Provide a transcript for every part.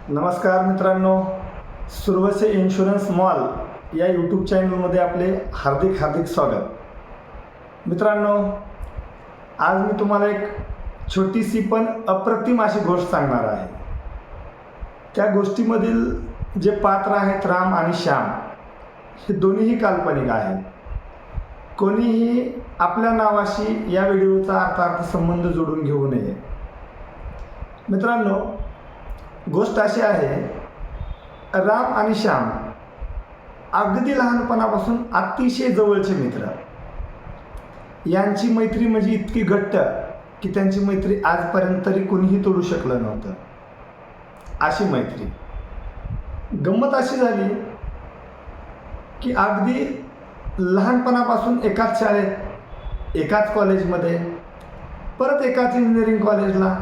नमस्कार मित्रांनो, Suravase insurance mall या यूट्यूब चॅनलमध्ये आपले हार्दिक स्वागत। मित्रांनो, आज मी तुम्हाला एक छोटीशी पण अप्रतिम अशी गोष्ट सांगणार आहे। त्या गोष्टीमधील जे पात्र आहेत राम आणि श्याम, हे दोन्हीही काल्पनिक आहेत। कोणीही आपल्या नावाशी या व्हिडिओचा अर्थार्थ संबंध जोडून घेऊ नये। मित्रांनो, गोष्ट अशी आहे, राम आणि श्याम अगदी लहानपणापासून अतिशय जवळचे मित्र। यांची मैत्री म्हणजे इतकी घट्ट की त्यांची मैत्री आजपर्यंत तरी कोणीही तोडू शकलं नव्हतं, अशी मैत्री। गंमत अशी झाली की अगदी लहानपणापासून एकाच शाळेत, एकाच कॉलेजमध्ये, परत एकाच इंजिनिअरिंग कॉलेजला,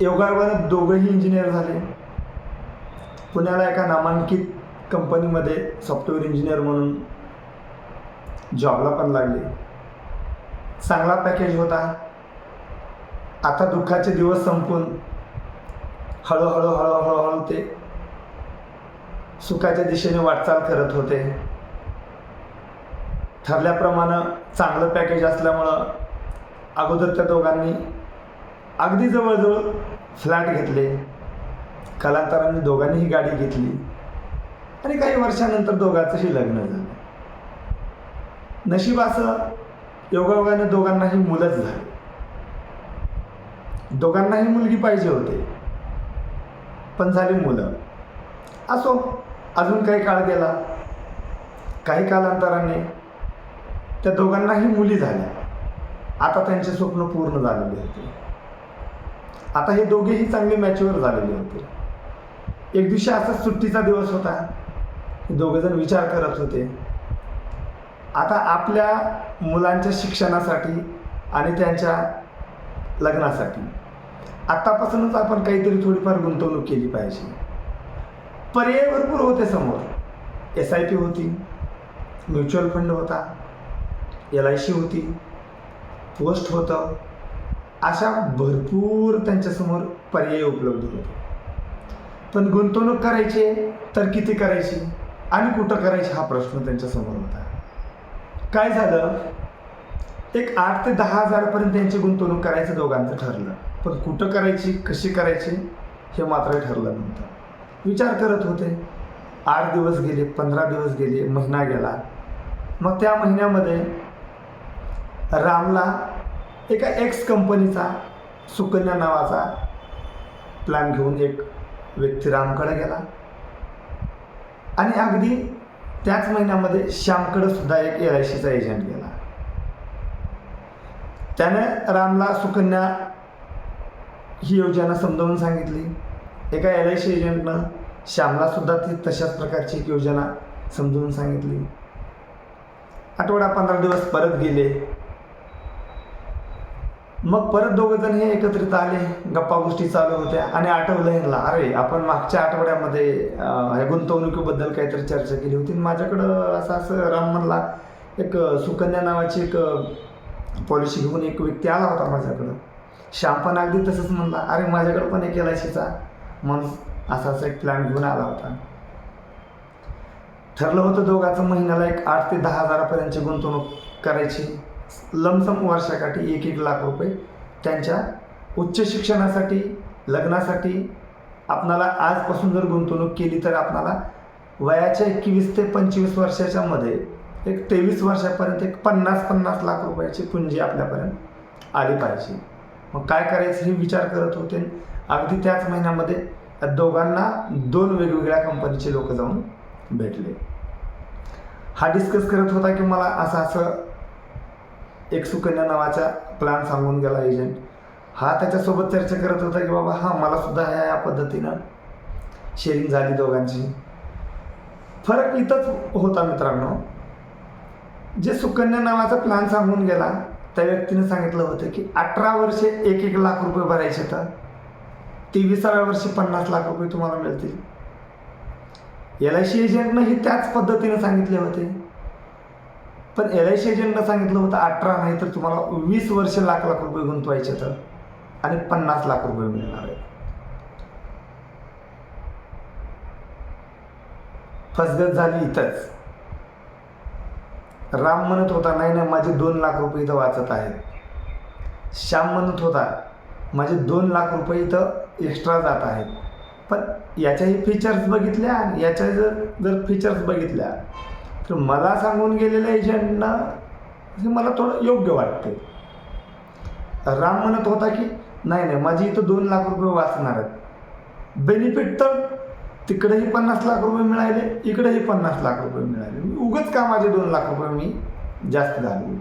योगायोगानं दोघंही इंजिनियर झाले। पुण्याला एका नामांकित कंपनीमध्ये सॉफ्टवेअर इंजिनियर म्हणून जॉबला पण लागले। चांगला पॅकेज होता। आता दुःखाचे दिवस संपून हळूहळू ते सुखाच्या दिशेने वाटचाल करत होते। ठरल्याप्रमाणे चांगलं पॅकेज असल्यामुळं अगोदर त्या दोघांनी अगदी जवळजवळ फ्लॅट घेतले। कालांतराने दोघांनीही गाडी घेतली आणि काही वर्षानंतर दोघांचंही लग्न झालं। नशीब असं, योगायोगाने दोघांनाही मुलंच झाली। दोघांनाही मुलगी पाहिजे होते, पण झाली मुलं। असो, अजून काही काळ गेला। काही कालांतराने त्या दोघांनाही मुली झाल्या। आता त्यांचे स्वप्न पूर्ण झालेले होते। आता हे दोघेही चांगले मॅच्युअर झालेले होते। एक दिवशी असाच सुट्टीचा दिवस होता। दोघेजण विचार करत होते, आता आपल्या मुलांच्या शिक्षणासाठी आणि त्यांच्या लग्नासाठी आत्तापासूनच आपण काहीतरी थोडीफार गुंतवणूक केली पाहिजे। पर्याय भरपूर होते समोर। SIP होती, म्युच्युअल फंड होता, LIC होती, पोस्ट होतं, अशा भरपूर त्यांच्यासमोर पर्याय उपलब्ध होते। पण गुंतवणूक करायची तर किती करायची आणि कुठं करायची हा प्रश्न त्यांच्यासमोर होता। काय झालं, एक 8 ते 10 हजारपर्यंत त्यांची गुंतवणूक करायचं दोघांचं ठरलं, पण कुठं करायची, कशी करायची हे मात्र ठरलं नव्हतं। विचार करत होते। 8 दिवस गेले, 15 दिवस गेले, महिना गेला। मग त्या महिन्यामध्ये रामला एका एक्स कंपनीचा सुकन्या नावाचा प्लॅन घेऊन एक व्यक्ती रामकडे गेला आणि अगदी त्याच महिन्यामध्ये श्यामकडे सुद्धा एक LICचा एजंट गेला। त्याने रामला सुकन्या ही योजना समजावून सांगितली। एका LIC एजंटनं श्यामला सुद्धा ती तशाच प्रकारची एक योजना समजावून सांगितली। आठवडा 15 दिवस परत गेले। मग परत दोघंजण हे एकत्रित आले, गप्पा गोष्टी चालू होत्या आणि आठवलं ह्यांना, अरे आपण मागच्या आठवड्यामध्ये गुंतवणुकीबद्दल काहीतरी चर्चा केली होती। माझ्याकडं असं राम म्हणला, एक सुकन्या नावाची एक पॉलिसी घेऊन एक व्यक्ती आला होता माझ्याकडं। श्याम पण अगदी तसंच म्हणला, अरे माझ्याकडं पण एक LICचा म्हणून असा एक प्लॅन घेऊन आला होता। ठरलं होतं दोघांचं महिन्याला एक 8 ते 10 हजारापर्यंतची गुंतवणूक करायची। लमसम वर्षाकाठी 1-1 लाख रुपये त्यांच्या उच्च शिक्षणासाठी, लग्नासाठी। आपणाला आजपासून जर गुंतवणूक केली तर आपणाला वयाच्या 21 ते 25 वर्षाच्या मध्ये एक 23 वर्षापर्यंत एक 50-50 लाख रुपयाची पुंजी आपल्यापर्यंत आली पाहिजे। मग काय करायचं हे विचार करत होते। अगदी त्याच महिन्यामध्ये दोघांना 2 वेगवेगळ्या कंपनीचे लोक जाऊन भेटले। हा डिस्कस करत होता की मला असं एक सुकन्या नावाचा प्लॅन सांगून गेला एजंट। हा त्याच्यासोबत चर्चा करत होता की बाबा हा मला सुद्धा ह्या पद्धतीनं शेअरिंग झाली दोघांची। फरक इथंच होता मित्रांनो, जे सुकन्या नावाचा प्लॅन सांगून गेला त्या व्यक्तीने सांगितलं होतं की 18 वर्षे 1-1 लाख रुपये भरायचे, तर 23व्या वर्षी 50 लाख रुपये तुम्हाला मिळतील। LIC एजंटनंही त्याच पद्धतीने सांगितले होते, पण LIC एजंटनं सांगितलं होतं 18 नाही तर तुम्हाला 20 वर्ष लाख रुपये गुंतवायचे तर आणि 50 लाख रुपये मिळणार आहेत। फसगत झाली इथंच. राम म्हणत होता नाही नाही माझे 2 लाख रुपये इथं वाचत आहेत. श्याम म्हणत होता माझे 2 लाख रुपये इथं एक्स्ट्रा जात आहेत. पण याच्याही फीचर्स बघितल्या आणि याच्या जर फीचर्स बघितल्या तर मला सांगून गेलेल्या एजंटना हे मला थोडं योग्य वाटते. राम म्हणत होता की नाही नाही माझी इथं 2 लाख रुपये वाचणार आहेत. बेनिफिट तर तिकडेही 50 लाख रुपये मिळाले, इकडेही 50 लाख रुपये मिळाले. उगाच का माझे 2 लाख रुपये मी जास्त घालू.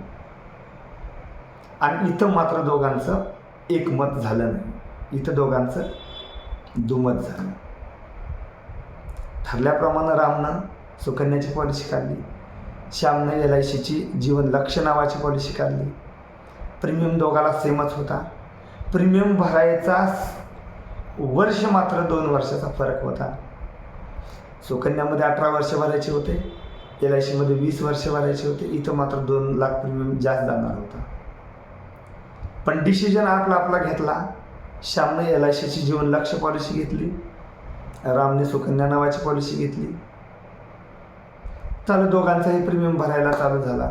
आणि इथं मात्र दोघांचं एकमत झालं नाही. इथं दोघांचं दुमत झालं. ठरल्याप्रमाणे रामनं सुकन्याची पॉलिसी काढली, श्यामनं LICची जीवन लक्ष नावाची पॉलिसी काढली. प्रीमियम दोघाला सेमच होता. प्रीमियम भरायचा वर्ष मात्र 2 वर्षाचा फरक होता. सुकन्यामध्ये 18 वर्ष भरायचे होते, LICमध्ये 20 वर्ष भरायचे होते. इथं मात्र 2 लाख प्रीमियम जास्त जाणार होता. पण डिसिजन आपला घेतला. श्यामने LICची जीवन लक्ष पॉलिसी घेतली, रामने सुकन्या नावाची पॉलिसी घेतली. चालू दोघांचाही प्रीमियम भरायला चालू झाला.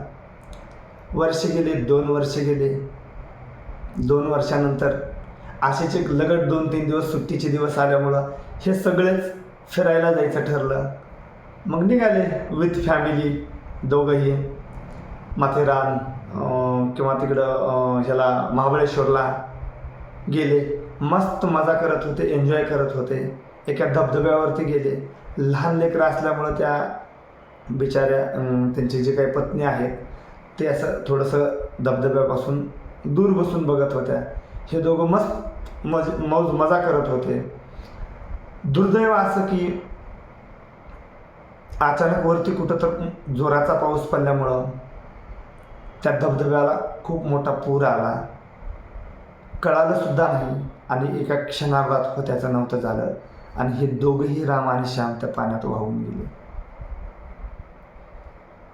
वर्ष गेले, 2 वर्ष गेले. 2 वर्षानंतर असेच एक लगट 2-3 दिवस सुट्टीचे दिवस आल्यामुळं हे सगळेच फिरायला जायचं ठरलं. मग निघाले विथ फॅमिली दोघंही माथेरान किंवा तिकडं ह्याला महाबळेश्वरला गेले. मस्त मजा करत होते, एन्जॉय करत होते. एका धबधब्यावरती गेले. लहान लेकरं असल्यामुळं त्या बिचाऱ्या त्यांचे जे काही पत्नी आहेत ते असं थोडंसं धबधब्यापासून दूर बसून बघत होत्या. हे दोघं मस्त मौज मजा करत होते. दुर्दैव असं की अचानक वरती कुठं तर जोराचा पाऊस पडल्यामुळं त्या धबधब्याला खूप मोठा पूर आला. कळालं सुद्धा नाही आणि एका क्षणार्धात त्याचं नव्हतं झालं आणि हे दोघंही राम आणि श्याम त्या पाण्यात वाहून गेले.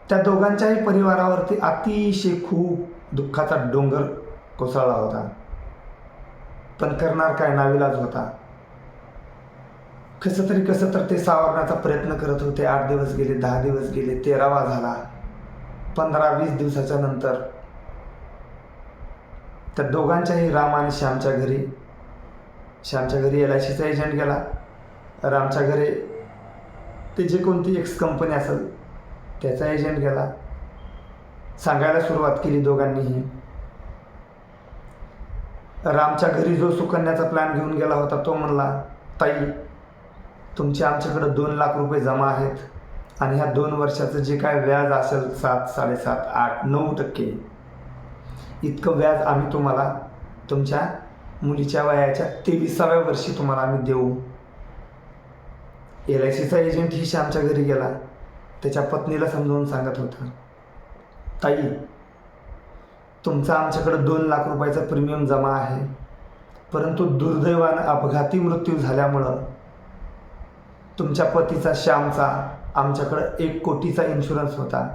त्या दोघांच्याही परिवारावरती अतिशय खूप दुःखाचा डोंगर कोसळला होता. पण करणार काय, नाविलाज होता. कसं तर ते सावरण्याचा प्रयत्न करत होते. 8 दिवस गेले, 10 दिवस गेले, 13वा झाला. 15-20 दिवसाच्या नंतर त्या दोघांच्याही राम आणि श्यामच्या घरी LICचा एजंट गेला. रामच्या घरी ते जे कोणती एक्स कंपनी असेल त्याचा एजंट गेला. सांगायला सुरुवात केली दोघांनीही. रामच्या घरी जो सुकन्याचा प्लॅन घेऊन गेला होता तो म्हणला ताई तुमचे आमच्याकडे 2 लाख रुपये जमा आहेत आणि ह्या 2 वर्षाचं जे काय व्याज असेल 7, 7.5, 8, 9% इतकं व्याज आम्ही तुम्हाला तुमच्या मुलीच्या वयाच्या 23व्या वर्षी तुम्हाला आम्ही देऊ. LICचा एजंट ही श्यामच्या घरी गेला. त्याच्या पत्नीला समजावून सांगत होता ताई तुमचा आमच्याकडे 2 लाख रुपयाचा प्रीमियम जमा आहे, परंतु दुर्दैवानं अपघाती मृत्यू झाल्यामुळं तुमच्या पतीचा श्यामचा आमच्याकडे 1 कोटीचा इन्शुरन्स होता.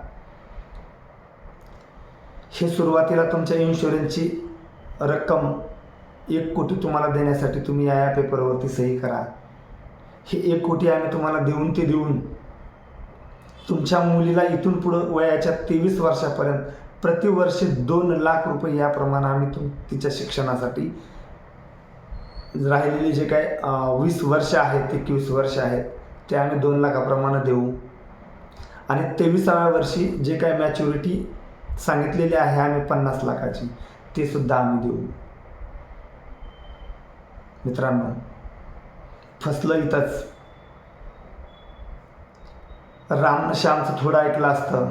हे सुरुवातीला तुमच्या इन्शुरन्सची रक्कम 1 कोटी तुम्हाला देण्यासाठी तुम्ही या पेपरवरती सही करा. हे 1 कोटी आम्ही तुम्हाला देऊन तुमच्या मुलीला इथून पुढं वयाच्या 23 वर्षापर्यंत प्रतिवर्षी 2 लाख रुपये याप्रमाणे आम्ही तिच्या शिक्षणासाठी राहिलेले जे काय 20 वर्ष आहेत, 21 वर्ष आहेत ते आम्ही 2 लाखाप्रमाणे देऊ आणि 23व्या वर्षी जे काय मॅच्युरिटी सांगितलेली आहे आम्ही 50 लाखाची ते सुद्धा आम्ही देऊ. मित्रांनो फसलं इथंच. रामनं श्यामचं थोडं ऐकलं असतं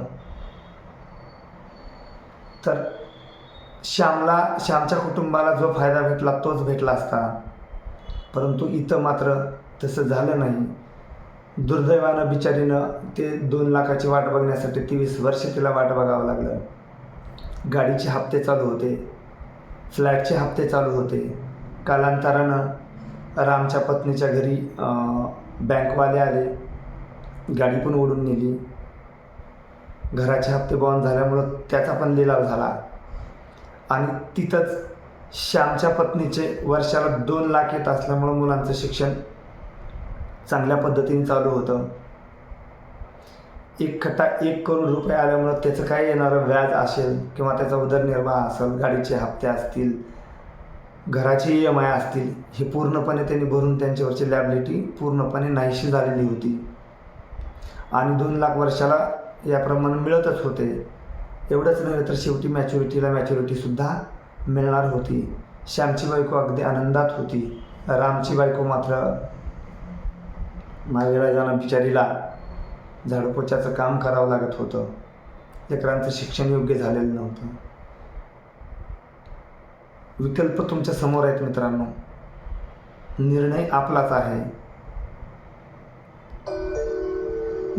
तर श्यामच्या कुटुंबाला जो फायदा भेटला तोच भेटला असता. परंतु इथं मात्र तसं झालं नाही. दुर्दैवानं बिचारीनं ते 2 लाखाची वाट बघण्यासाठी 23 वर्ष तिला वाट बघावं लागलं. गाडीचे हप्ते चालू होते, फ्लॅटचे हप्ते चालू होते. कालांतरानं रामच्या पत्नीच्या घरी बँकवाले आले, गाडी पण ओढून नेली. घराचे हप्ते बॉन्ड झाल्यामुळं त्याचा पण लिलाव झाला आणि तिथंच श्यामच्या पत्नीचे वर्षाला 2 लाख येत असल्यामुळं मुलांचं शिक्षण चांगल्या पद्धतीने चालू होतं. एक खट्टा 1 करोड रुपये आल्यामुळं त्याचं काय येणारं व्याज असेल किंवा त्याचा उदरनिर्वाह असेल, गाडीचे हप्ते असतील, घराची EMI असतील, हे पूर्णपणे त्यांनी भरून त्यांच्यावरची लॅबिलिटी पूर्णपणे नाहीशी झालेली होती आणि 2 लाख वर्षाला याप्रमाणे मिळतच होते. एवढंच नव्हे तर शेवटी मॅच्युरिटीसुद्धा मिळणार होती. श्यामची बायको अगदी आनंदात होती. रामची बायको मात्र मागेला जाणं बिचारीला झाडूपोछाचं काम करावं लागत होतं. लेकरांचं शिक्षण योग्य झालेलं नव्हतं. विकल्प तुमच्या समोर आहेत मित्रांनो. निर्णय आपलाच आहे.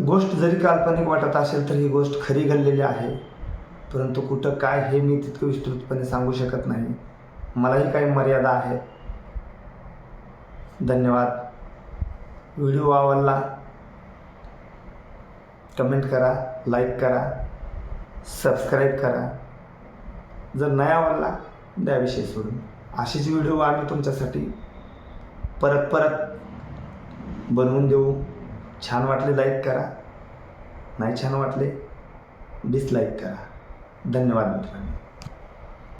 गोष्ट जरी काल्पनिक वाटत असेल तर ही गोष्ट खरी घडलेली आहे, परंतु कुठं काय हे मी तितकं विस्तृतपणे सांगू शकत नाही. मलाही काही मर्यादा आहे. धन्यवाद. व्हिडिओ आवडला कमेंट करा, लाईक करा, सबस्क्राईब करा. जर नाही आवडला द्या विषय सोडून. अशीच व्हिडिओ आम्ही तुमच्यासाठी परत बनवून देऊ. छान वाटले लाईक करा, नाही छान वाटले डिसलाईक करा. धन्यवाद मित्रांनो.